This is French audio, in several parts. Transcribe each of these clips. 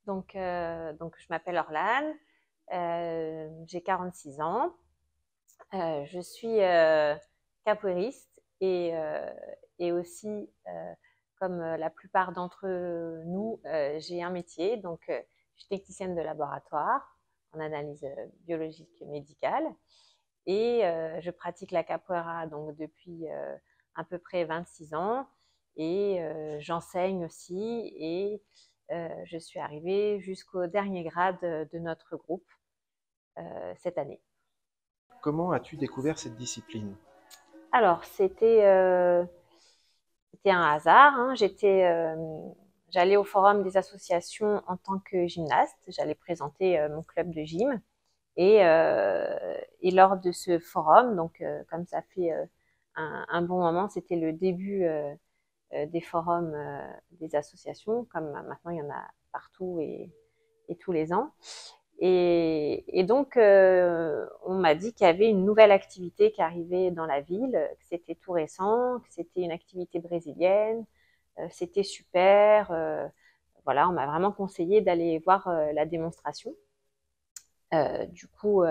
Donc je m'appelle Orlane, j'ai 46 ans, je suis capoeiriste et aussi, comme la plupart d'entre nous, j'ai un métier, donc je suis technicienne de laboratoire en analyse biologique médicale et je pratique la capoeira donc depuis à peu près 26 ans et j'enseigne aussi et je suis arrivée jusqu'au dernier grade de notre groupe cette année. Comment as-tu découvert cette discipline? Alors, c'était un hasard, hein. J'allais au forum des associations en tant que gymnaste. J'allais présenter mon club de gym. Et lors de ce forum, donc comme ça fait un bon moment, c'était le début des forums des associations, comme maintenant il y en a partout et tous les ans. Et donc, on m'a dit qu'il y avait une nouvelle activité qui arrivait dans la ville, que c'était tout récent, que c'était une activité brésilienne, c'était super. Voilà, on m'a vraiment conseillé d'aller voir la démonstration. Du coup,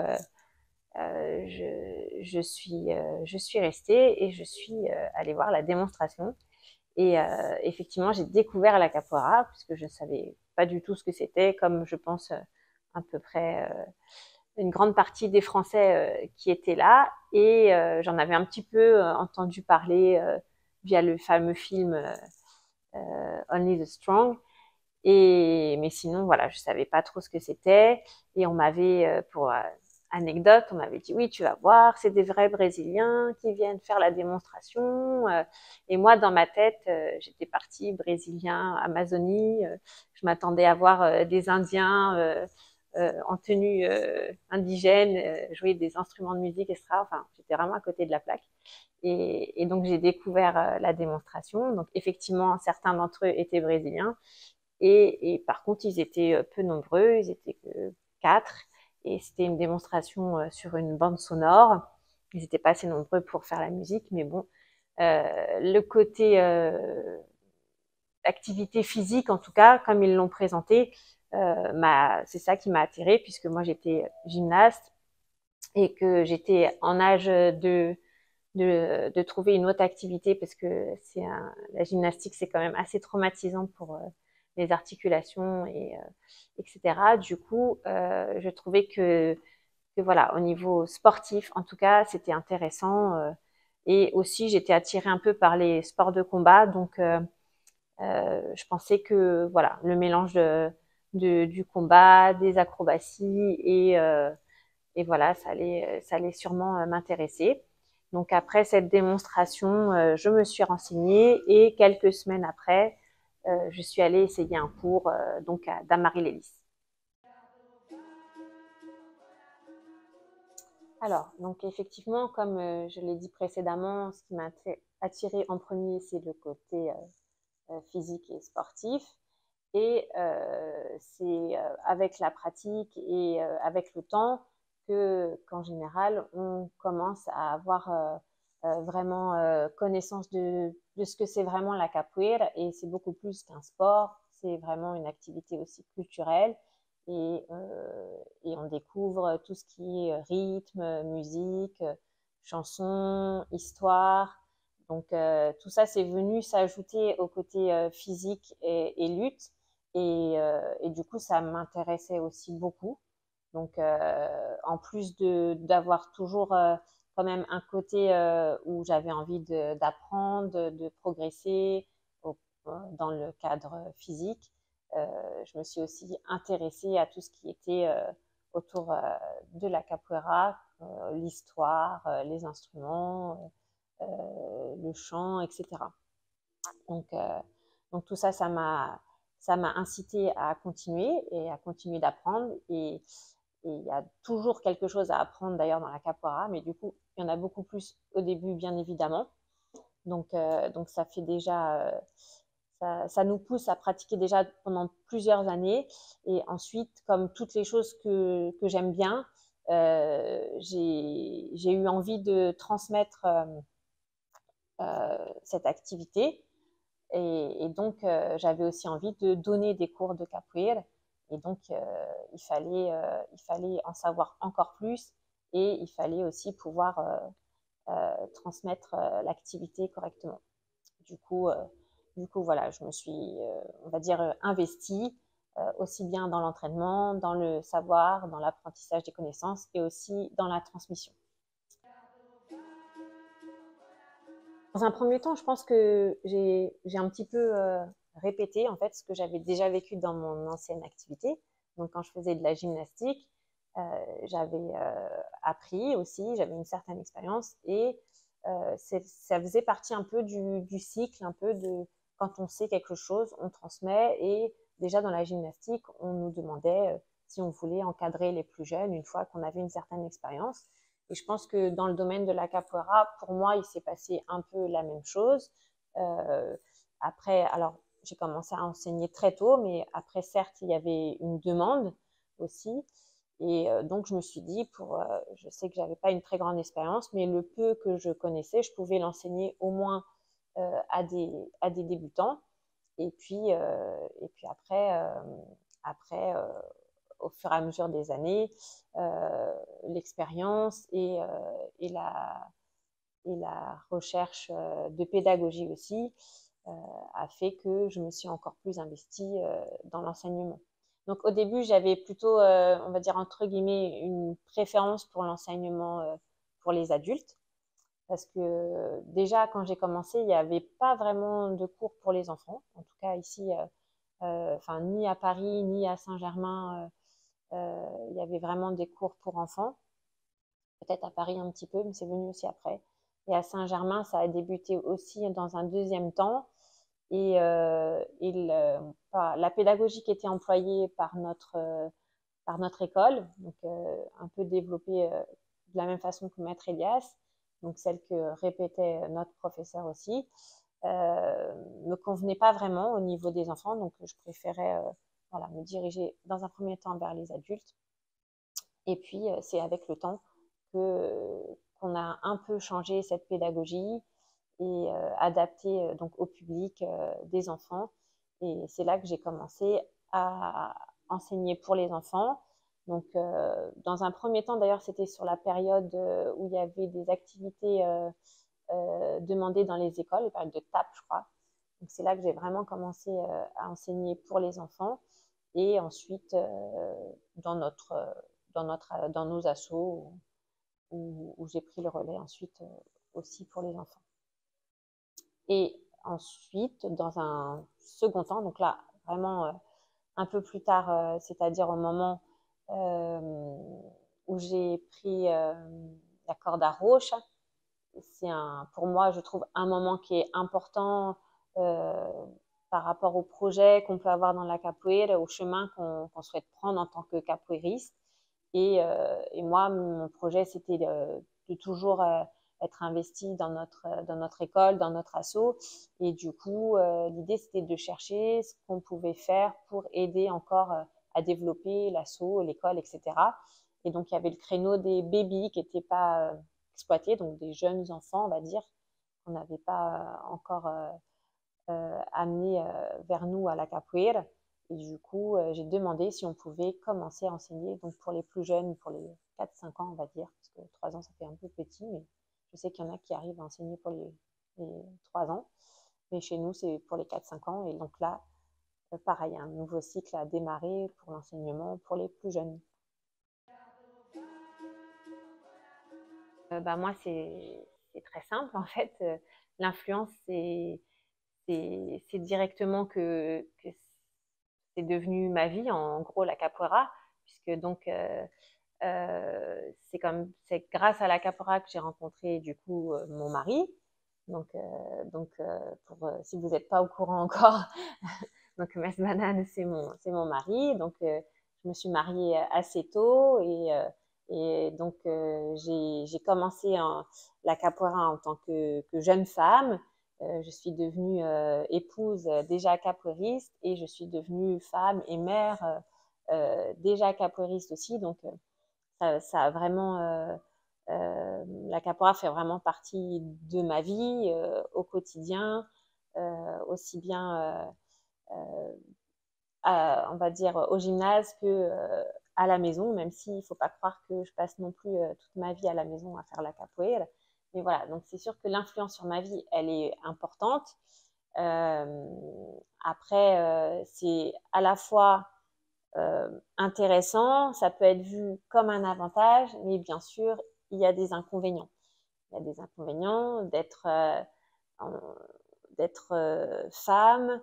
je suis restée et je suis allée voir la démonstration. Et effectivement, j'ai découvert la capoeira puisque je ne savais pas du tout ce que c'était, comme je pense à peu près une grande partie des Français qui étaient là. Et j'en avais un petit peu entendu parler via le fameux film Only the Strong. Mais sinon, voilà, je savais pas trop ce que c'était. Et on m'avait, pour anecdote, on m'avait dit oui, tu vas voir, c'est des vrais Brésiliens qui viennent faire la démonstration. Et moi, dans ma tête, j'étais partie Brésilien, Amazonie. Je m'attendais à voir des Indiens en tenue indigène, jouer des instruments de musique, etc. Enfin, j'étais vraiment à côté de la plaque. Et donc, j'ai découvert la démonstration. Donc, effectivement, certains d'entre eux étaient brésiliens. Et par contre, ils étaient peu nombreux, ils étaient que 4. Et c'était une démonstration sur une bande sonore. Ils n'étaient pas assez nombreux pour faire la musique, mais bon, le côté activité physique, en tout cas, comme ils l'ont présenté, c'est ça qui m'a attirée, puisque moi j'étais gymnaste et que j'étais en âge de trouver une autre activité parce que la gymnastique, c'est quand même assez traumatisant pour les articulations etc. Du coup, je trouvais que voilà, au niveau sportif, en tout cas, c'était intéressant. Et aussi, j'étais attirée un peu par les sports de combat. Donc, je pensais que voilà, le mélange du combat, des acrobaties et voilà, ça allait sûrement m'intéresser. Donc après cette démonstration, je me suis renseignée et quelques semaines après, je suis allée essayer un cours donc à Damary-Lélis. Alors, donc effectivement, comme je l'ai dit précédemment, ce qui m'a attirée en premier, c'est le côté physique et sportif. Et c'est avec la pratique et avec le temps qu'en général, on commence à avoir vraiment connaissance de ce que c'est vraiment la capoeira. Et c'est beaucoup plus qu'un sport, c'est vraiment une activité aussi culturelle. Et on découvre tout ce qui est rythme, musique, chansons, histoire. Donc tout ça, c'est venu s'ajouter au côté physique et lutte. Et du coup, ça m'intéressait aussi beaucoup. Donc en plus d'avoir toujours quand même un côté où j'avais envie d'apprendre, de progresser dans le cadre physique, je me suis aussi intéressée à tout ce qui était autour de la capoeira, l'histoire, les instruments, le chant, etc. Donc, euh, donc tout ça, ça m'a incité à continuer et à continuer d'apprendre. Et il y a toujours quelque chose à apprendre d'ailleurs dans la capoeira, mais du coup, il y en a beaucoup plus au début, bien évidemment. Donc ça fait déjà, ça nous pousse à pratiquer déjà pendant plusieurs années. Et ensuite, comme toutes les choses que j'aime bien, j'ai eu envie de transmettre cette activité. Et donc, j'avais aussi envie de donner des cours de capoeira. Et donc, il fallait en savoir encore plus et il fallait aussi pouvoir transmettre l'activité correctement. Du coup, voilà, je me suis, on va dire, investie aussi bien dans l'entraînement, dans le savoir, dans l'apprentissage des connaissances et aussi dans la transmission. Dans un premier temps, je pense que j'ai un petit peu répété en fait ce que j'avais déjà vécu dans mon ancienne activité. Donc, quand je faisais de la gymnastique, j'avais appris aussi, j'avais une certaine expérience et ça faisait partie un peu du cycle, un peu de quand on sait quelque chose, on transmet. Et déjà dans la gymnastique, on nous demandait si on voulait encadrer les plus jeunes une fois qu'on avait une certaine expérience. Et je pense que dans le domaine de la capoeira, pour moi, il s'est passé un peu la même chose. Euh, Après, alors, j'ai commencé à enseigner très tôt, mais après, certes, il y avait une demande aussi. Et donc, je me suis dit, je sais que j'avais pas une très grande expérience, mais le peu que je connaissais, je pouvais l'enseigner au moins à des débutants. Et puis après au fur et à mesure des années, l'expérience et la recherche de pédagogie aussi a fait que je me suis encore plus investie dans l'enseignement. Donc au début, j'avais plutôt, on va dire entre guillemets, une préférence pour l'enseignement pour les adultes. Parce que déjà, quand j'ai commencé, il n'y avait pas vraiment de cours pour les enfants. En tout cas, ici, enfin, ni à Paris, ni à Saint-Germain, il y avait vraiment des cours pour enfants. Peut-être à Paris un petit peu, mais c'est venu aussi après. Et à Saint-Germain, ça a débuté aussi dans un deuxième temps. La pédagogie qui était employée par notre école, donc un peu développée de la même façon que Maître Elias, donc celle que répétait notre professeur aussi, me convenait pas vraiment au niveau des enfants, donc je préférais voilà, me diriger dans un premier temps vers les adultes. Et puis c'est avec le temps qu'on a un peu changé cette pédagogie et adapté donc au public des enfants. Et c'est là que j'ai commencé à enseigner pour les enfants. Donc, dans un premier temps, d'ailleurs, c'était sur la période où il y avait des activités demandées dans les écoles, les périodes de TAP, je crois. Donc, c'est là que j'ai vraiment commencé à enseigner pour les enfants. Et ensuite, dans nos assos, où j'ai pris le relais ensuite aussi pour les enfants. Et ensuite, dans un second temps, donc là, vraiment un peu plus tard, c'est-à-dire au moment où j'ai pris la corde à roche, pour moi, je trouve, un moment qui est important par rapport au projet qu'on peut avoir dans la capoeira, au chemin qu'on souhaite prendre en tant que capoeiriste. Et moi, mon projet, c'était de toujours être investi dans notre école, dans notre asso. Et du coup, l'idée, c'était de chercher ce qu'on pouvait faire pour aider encore à développer l'asso, l'école, etc. Et donc, il y avait le créneau des bébés qui n'étaient pas exploités, donc des jeunes enfants, on va dire, qu'on n'avait pas encore amenés vers nous à la capoeira. Et du coup, j'ai demandé si on pouvait commencer à enseigner donc pour les plus jeunes, pour les 4-5 ans, on va dire, parce que 3 ans, ça fait un peu petit, mais je sais qu'il y en a qui arrivent à enseigner pour les 3 ans. Mais chez nous, c'est pour les 4-5 ans. Et donc là, pareil, un nouveau cycle a démarré pour l'enseignement pour les plus jeunes. Bah, moi, c'est très simple, en fait. L'influence, c'est directement que c'est devenu ma vie, en gros, la capoeira, puisque donc c'est grâce à la capoeira que j'ai rencontré du coup mon mari. Si vous n'êtes pas au courant encore, donc Mes Banane, c'est mon mari. Donc je me suis mariée assez tôt et donc j'ai commencé la capoeira en tant que jeune femme. Je suis devenue épouse déjà capoeiriste et je suis devenue femme et mère déjà capoeiriste aussi. Donc ça a vraiment la capoeira fait vraiment partie de ma vie au quotidien, aussi bien on va dire, au gymnase que à la maison, même s'il ne faut pas croire que je passe non plus toute ma vie à la maison à faire la capoeira. Mais voilà, donc c'est sûr que l'influence sur ma vie, elle est importante. Après, c'est à la fois intéressant, ça peut être vu comme un avantage, mais bien sûr, il y a des inconvénients. Il y a des inconvénients d'être femme,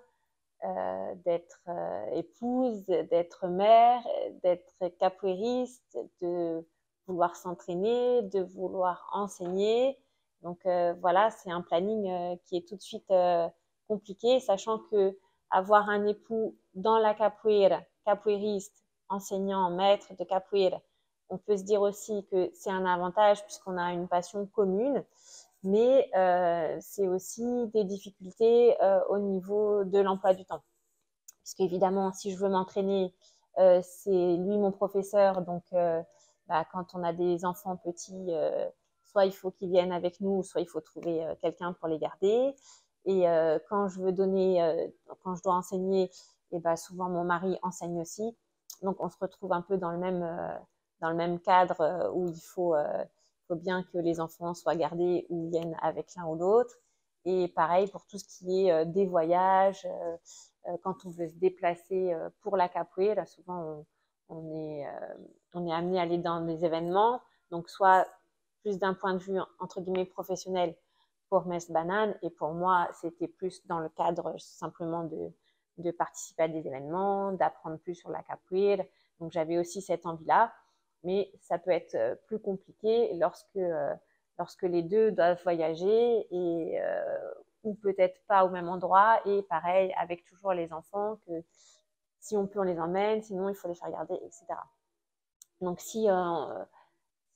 d'être épouse, d'être mère, d'être capoeiriste, de vouloir s'entraîner, de vouloir enseigner. Donc voilà, c'est un planning qui est tout de suite compliqué, sachant que avoir un époux dans la capoeira, capoeiriste, enseignant, maître de capoeira, on peut se dire aussi que c'est un avantage puisqu'on a une passion commune, mais c'est aussi des difficultés au niveau de l'emploi du temps. Parce qu'évidemment, si je veux m'entraîner, c'est lui mon professeur, donc quand on a des enfants petits, soit il faut qu'ils viennent avec nous, soit il faut trouver quelqu'un pour les garder. Et quand je veux quand je dois enseigner, et souvent mon mari enseigne aussi. Donc on se retrouve un peu dans le même cadre où faut bien que les enfants soient gardés ou viennent avec l'un ou l'autre. Et pareil pour tout ce qui est des voyages. Quand on veut se déplacer pour la capoeira, souvent on est amené à aller dans des événements, donc soit plus d'un point de vue entre guillemets professionnel pour Mess Banane, et pour moi c'était plus dans le cadre simplement de participer à des événements, d'apprendre plus sur la capoeira. Donc j'avais aussi cette envie-là, mais ça peut être plus compliqué lorsque les deux doivent voyager ou peut-être pas au même endroit. Et pareil, avec toujours les enfants, que si on peut, on les emmène, sinon il faut les faire garder, etc. Donc si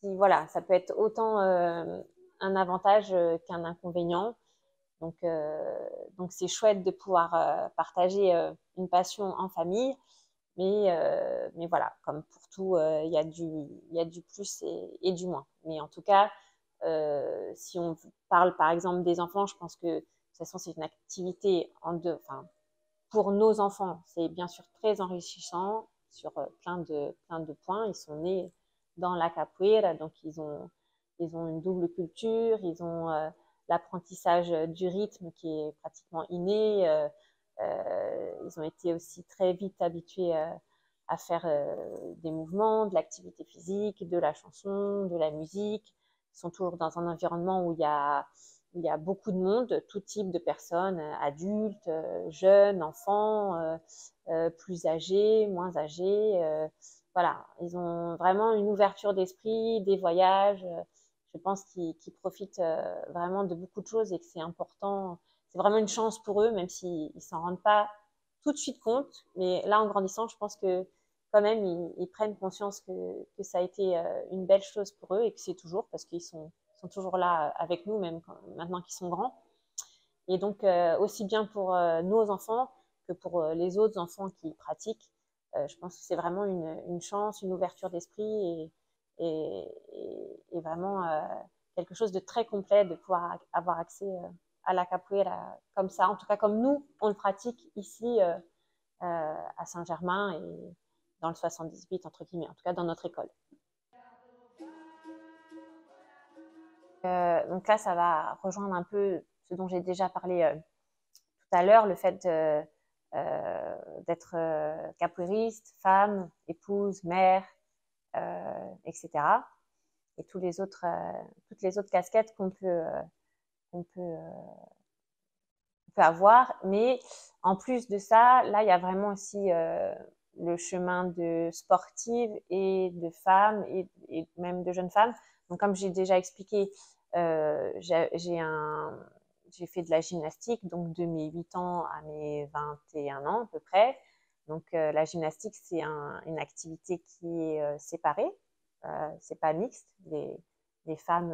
voilà, ça peut être autant un avantage qu'un inconvénient. Donc c'est chouette de pouvoir partager une passion en famille, mais voilà, comme pour tout, il y a du plus et du moins. Mais en tout cas, si on parle par exemple des enfants, je pense que de toute façon c'est une activité enfin, pour nos enfants, c'est bien sûr très enrichissant sur plein de points. Ils sont nés dans la capoeira, donc ils ont une double culture, ils ont l'apprentissage du rythme qui est pratiquement inné. Ils ont été aussi très vite habitués à faire des mouvements, de l'activité physique, de la chanson, de la musique. Ils sont toujours dans un environnement où il y a beaucoup de monde, tout type de personnes, adultes, jeunes, enfants, plus âgés, moins âgés. Voilà, ils ont vraiment une ouverture d'esprit, des voyages. Je pense qu'ils profitent vraiment de beaucoup de choses et que c'est important. C'est vraiment une chance pour eux, même s'ils ne s'en rendent pas tout de suite compte. Mais là, en grandissant, je pense que quand même, ils prennent conscience que ça a été une belle chose pour eux et que c'est toujours parce qu'ils sont toujours là avec nous, même maintenant qu'ils sont grands. Et donc, aussi bien pour nos enfants que pour les autres enfants qui pratiquent, je pense que c'est vraiment une chance, une ouverture d'esprit et vraiment quelque chose de très complet de pouvoir avoir accès à la capoeira comme ça, en tout cas comme nous, on le pratique ici à Saint-Germain et dans le 78, entre guillemets, en tout cas dans notre école. Donc là, ça va rejoindre un peu ce dont j'ai déjà parlé tout à l'heure, le fait d'être capoeiriste, femme, épouse, mère, etc. Et toutes les autres casquettes qu'on peut, on peut avoir. Mais en plus de ça, là, il y a vraiment aussi le chemin de sportive et de femme et même de jeune femme. Donc, comme j'ai déjà expliqué, j'ai fait de la gymnastique, donc de mes 8 ans à mes 21 ans à peu près. Donc, la gymnastique, c'est une activité qui est séparée. C'est pas mixte. Les femmes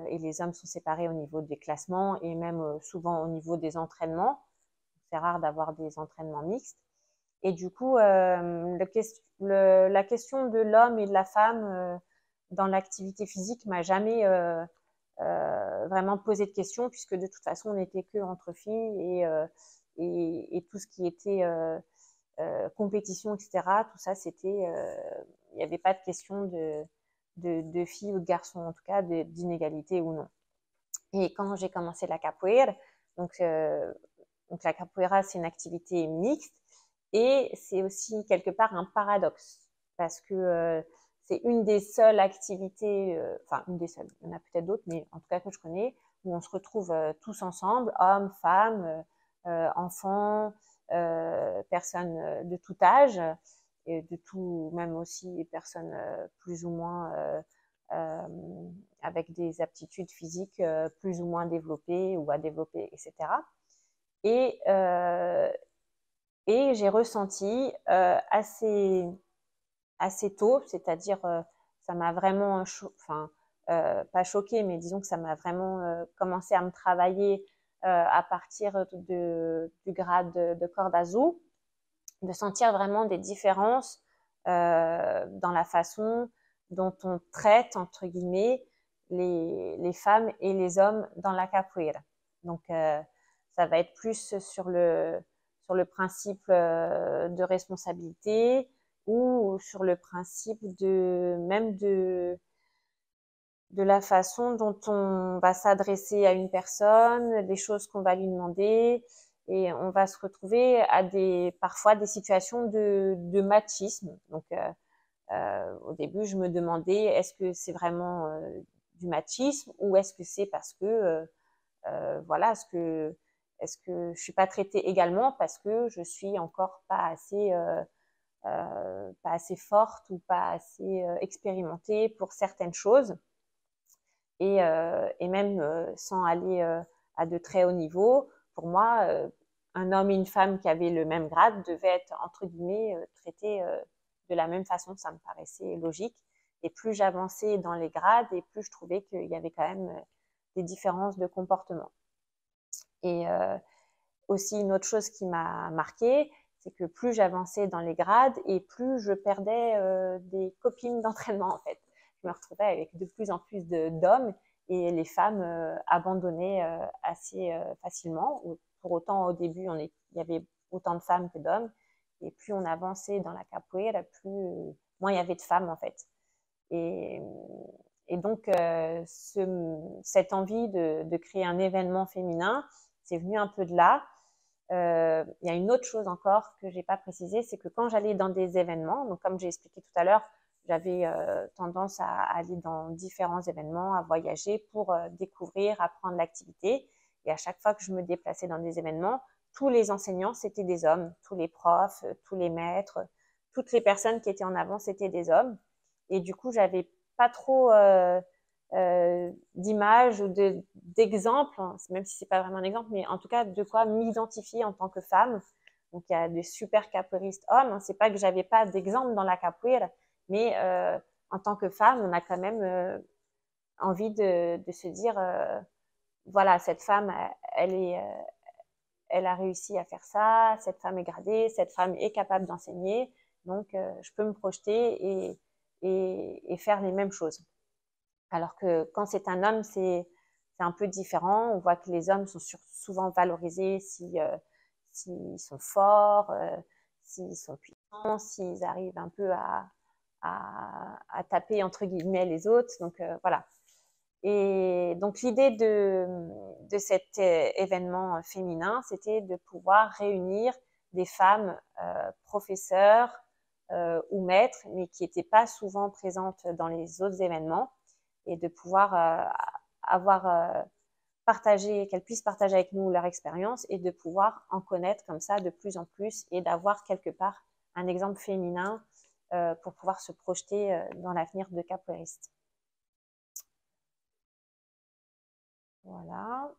et les hommes sont séparés au niveau des classements et même souvent au niveau des entraînements. C'est rare d'avoir des entraînements mixtes. Et du coup, la question de l'homme et de la femme dans l'activité physique m'a jamais vraiment posé de questions, puisque de toute façon, on n'était que entre filles et tout ce qui était compétition, etc. Tout ça, c'était, il n'y avait pas de question de filles ou de garçons, en tout cas, d'inégalité ou non. Et quand j'ai commencé la capoeira, donc la capoeira, c'est une activité mixte et c'est aussi quelque part un paradoxe parce que c'est une des seules activités, enfin une des seules, il y en a peut-être d'autres, mais en tout cas que je connais, où on se retrouve tous ensemble, hommes, femmes, enfants, personnes de tout âge, et de tout, même aussi personnes plus ou moins avec des aptitudes physiques plus ou moins développées ou à développer, etc. Et, euh, et j'ai ressenti assez tôt, c'est-à-dire ça m'a vraiment, enfin, pas choqué, mais disons que ça m'a vraiment commencé à me travailler à partir du grade de corde azul, de sentir vraiment des différences dans la façon dont on traite, entre guillemets, les femmes et les hommes dans la capoeira. Donc, ça va être plus sur le principe de responsabilité ou sur le principe même de la façon dont on va s'adresser à une personne, des choses qu'on va lui demander, et on va se retrouver à parfois des situations de machisme. Donc, au début, je me demandais, est-ce que c'est vraiment du machisme ou est-ce que c'est parce que, voilà, est-ce que je suis pas traitée également parce que je suis encore pas assez forte ou pas assez expérimentée pour certaines choses et même sans aller à de très hauts niveaux. Pour moi, un homme et une femme qui avaient le même grade devaient être, entre guillemets, traités de la même façon. Ça me paraissait logique. Et plus j'avançais dans les grades, et plus je trouvais qu'il y avait quand même des différences de comportement. Et aussi, une autre chose qui m'a marquée, c'est que plus j'avançais dans les grades, et plus je perdais des copines d'entraînement, en fait. Je me retrouvais avec de plus en plus d'hommes et les femmes abandonnaient assez facilement. Pour autant, au début, il y avait autant de femmes que d'hommes. Et plus on avançait dans la capoeira, moins il y avait de femmes, en fait. Et, et donc, cette envie de créer un événement féminin, c'est venu un peu de là. Il y a une autre chose encore que j'ai pas précisé, c'est que quand j'allais dans des événements, donc comme j'ai expliqué tout à l'heure, j'avais tendance à aller dans différents événements, à voyager pour découvrir, apprendre l'activité. Et à chaque fois que je me déplaçais dans des événements, tous les enseignants, c'était des hommes, tous les profs, tous les maîtres, toutes les personnes qui étaient en avant, c'était des hommes. Et du coup, j'avais pas trop d'images ou d'exemples, même si c'est pas vraiment un exemple, mais en tout cas de quoi m'identifier en tant que femme. Donc il y a des super capoeiristes hommes. C'est pas que j'avais pas d'exemple dans la capoeira, mais en tant que femme, on a quand même envie de se dire, voilà, cette femme, elle a réussi à faire ça, cette femme est gradée, cette femme est capable d'enseigner, donc je peux me projeter et faire les mêmes choses. Alors que quand c'est un homme, c'est un peu différent. On voit que les hommes sont souvent valorisés s'ils sont forts, s'ils sont puissants, s'ils arrivent un peu à taper entre guillemets les autres. Donc voilà. Et donc l'idée de cet événement féminin, c'était de pouvoir réunir des femmes professeurs ou maîtres, mais qui n'étaient pas souvent présentes dans les autres événements, et de pouvoir avoir partagé, qu'elles puissent partager avec nous leur expérience et de pouvoir en connaître comme ça de plus en plus et d'avoir quelque part un exemple féminin pour pouvoir se projeter dans l'avenir de capoeiriste. Voilà.